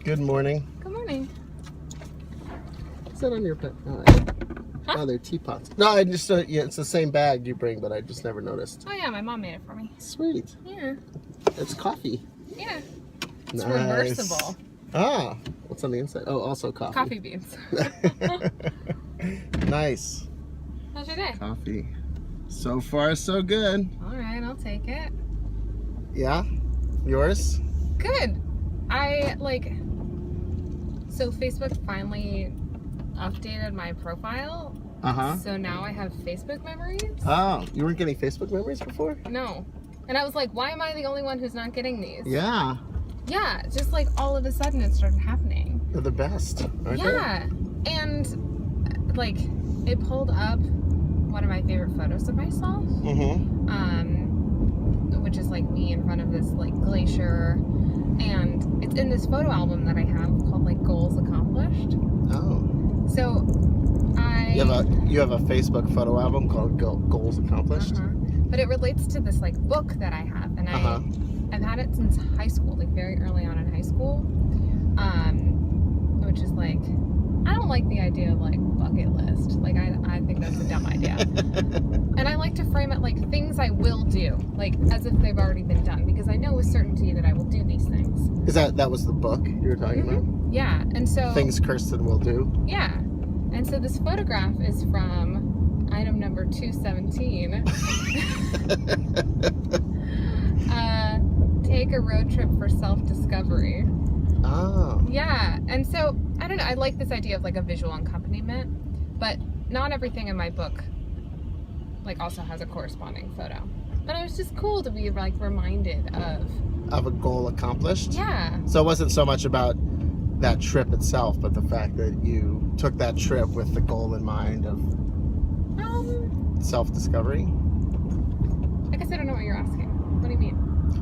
Good morning. Good morning. What's that on your pen? Huh? Oh, they're teapots. No, I just yeah, it's the same bag you bring, but I just never noticed. Oh yeah, my mom made it for me. Sweet. Yeah. It's coffee. Yeah. It's Nice. reversible. Ah, what's on the inside? Oh, also coffee. Coffee beans. Nice. How's your day? Coffee. So far, so good. All right, I'll take it. Yeah? Yours? Good. So Facebook finally updated my profile. Uh-huh. So now I have Facebook memories. Oh, you weren't getting Facebook memories before? No. And I was like, why am I the only one who's not getting these? Yeah. Yeah, just like all of a sudden it started happening. They're the best, aren't Yeah. And like it pulled up one of my favorite photos of myself. Mm-hmm. Which is like me in front of this like glacier, and it's in this photo album that I have called like Goals Accomplished. Oh. So You have a Facebook photo album called Goals Accomplished? But it relates to this like book that I have, and I've had it since high school, like very early on in high school. Which is like, I don't like the idea of like bucket list. Like I think that's a dumb idea. And I like to frame it like things I will do, like as if they've already been done, because I know with certainty that I will do these things. Is that was the book you were talking about? Yeah, and so Things Kirsten will do. Yeah, and so this photograph is from item number 217. Take a road trip for self-discovery. Oh. Yeah, and so I don't know. I like this idea of like a visual accompaniment, but not everything in my book like also has a corresponding photo. But it was just cool to be like reminded of a goal accomplished. Yeah. So it wasn't so much about that trip itself, but the fact that you took that trip with the goal in mind of self-discovery. I guess I don't know what you're asking. What do you mean?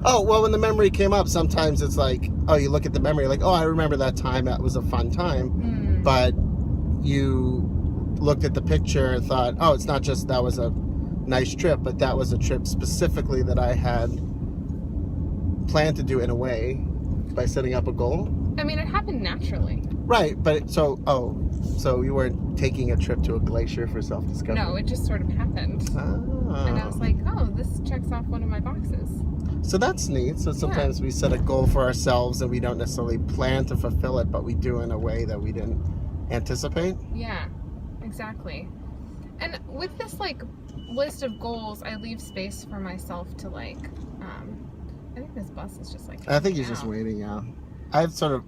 Oh, well, when the memory came up, sometimes it's like, oh, you look at the memory, like, oh, I remember that time. That was a fun time. But you looked at the picture and thought, oh, it's not just that was a nice trip, but that was a trip specifically that I had planned to do in a way by setting up a goal. I mean, it happened naturally. Right, but so you weren't taking a trip to a glacier for self-discovery? No, it just sort of happened. Oh. And I was like, oh, this checks off one of my boxes. So that's neat. So sometimes we set a goal for ourselves and we don't necessarily plan to fulfill it, but we do in a way that we didn't anticipate. Yeah, exactly. And with this like list of goals, I leave space for myself to like, I think this bus is just like, I think he's just waiting, yeah. I've sort of,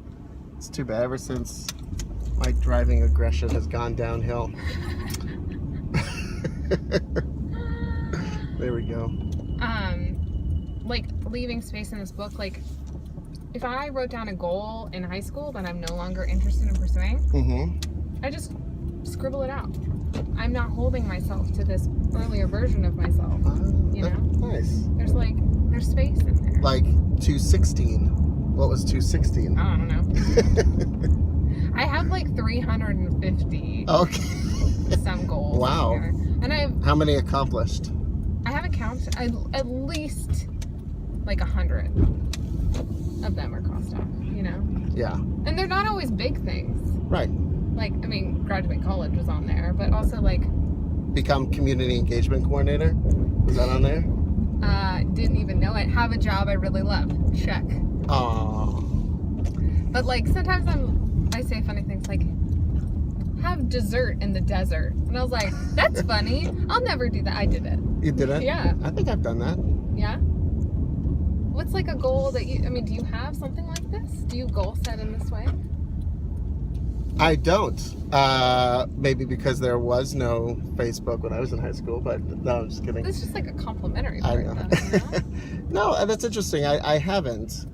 it's too bad, ever since my driving aggression has gone downhill. There we go. Like leaving space in this book, like if I wrote down a goal in high school that I'm no longer interested in pursuing, I just scribble it out. I'm not holding myself to this earlier version of myself. You know? Nice. There's space in there. Like 216. What was 216? I don't know. I have like 350 some goals. Wow. Here. And how many accomplished? I haven't counted. At least like 100 of them are crossed off, you know? Yeah. And they're not always big things. Right. Like, I mean, graduate college was on there, but also like... Become community engagement coordinator? Was that on there? Didn't even know it. Have a job I really love. Check. Aww. But like, sometimes I say funny things like, have dessert in the desert. And I was like, that's funny. I'll never do that. I did it. You did it? Yeah. I think I've done that. Yeah? What's like a goal that you, I mean, do you have something like this? Do you goal set in this way? I don't. Maybe because there was no Facebook when I was in high school, but no, I'm just kidding. It's just like a complimentary part, I know. Though, you know? No, that's interesting. I haven't.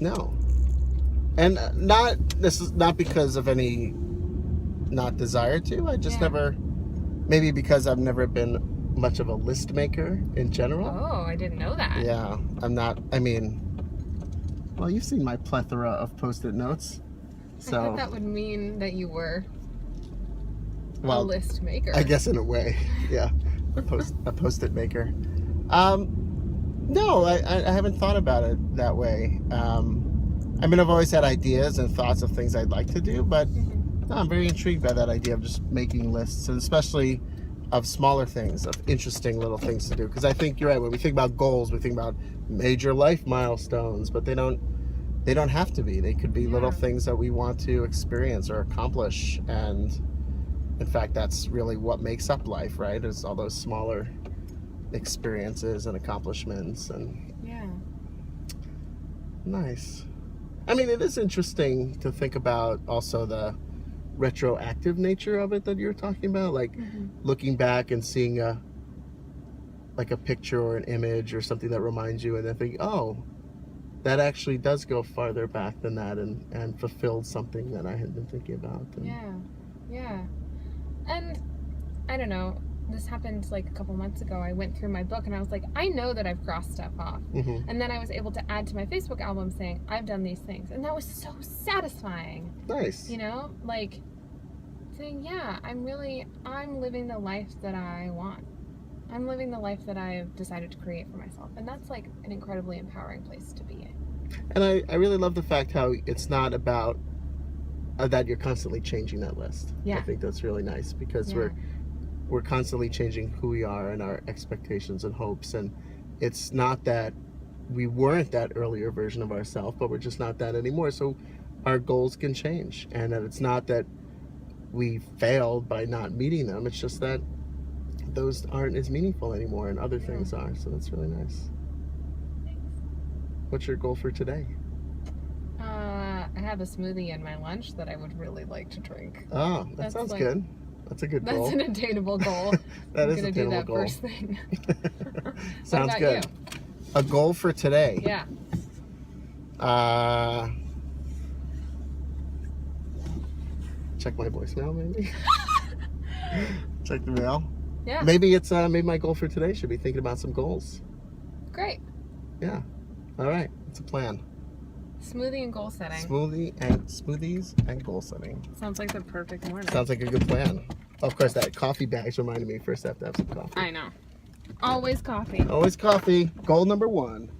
No. And this is not because of any not desire to. I just never, maybe because I've never been much of a list maker in general. Oh, I didn't know that. Yeah, I'm not, I mean, well, you've seen my plethora of Post-it notes. So I thought that would mean that you were a list maker. I guess in a way, yeah. A Post-it maker. No, I haven't thought about it that way. I mean, I've always had ideas and thoughts of things I'd like to do, but no, I'm very intrigued by that idea of just making lists, and especially of smaller things, of interesting little things to do. Because I think you're right. When we think about goals, we think about major life milestones, but they don't have to be. They could be little things that we want to experience or accomplish. And in fact, that's really what makes up life, right? Is all those smaller experiences and accomplishments. And nice. I mean, it is interesting to think about also the retroactive nature of it that you're talking about, like looking back and seeing a picture or an image or something that reminds you, and then think, oh, that actually does go farther back than that, and fulfilled something that I had been thinking about. And and I don't know, this happened like a couple months ago. I went through my book and I was like, I know that I've crossed stuff off. And then I was able to add to my Facebook album saying, I've done these things. And that was so satisfying. Nice. You know, like saying, I'm living the life that I want. I'm living the life that I've decided to create for myself. And that's like an incredibly empowering place to be in. And I really love the fact how it's not about that you're constantly changing that list. I think that's really nice, because we're constantly changing who we are and our expectations and hopes, and it's not that we weren't that earlier version of ourselves, but we're just not that anymore. So our goals can change, and that it's not that we failed by not meeting them. It's just that those aren't as meaningful anymore, and other things are. So that's really nice. What's your goal for today? I have a smoothie in my lunch that I would really like to drink. Oh, that sounds like, good. That's a good goal. That's an attainable goal. That I'm is gonna attainable do that goal. first thing. Sounds what about good. You? A goal for today. Yeah. Check my voicemail, maybe. Check the mail. Yeah. Maybe it's maybe my goal for today should be thinking about some goals. Great. Yeah. All right. It's a plan. Smoothie and goal setting. Smoothies and goal setting. Sounds like the perfect morning. Sounds like a good plan. Of course, that coffee bags reminded me first I have to have some coffee. I know. Always coffee. Always coffee. Goal number 1.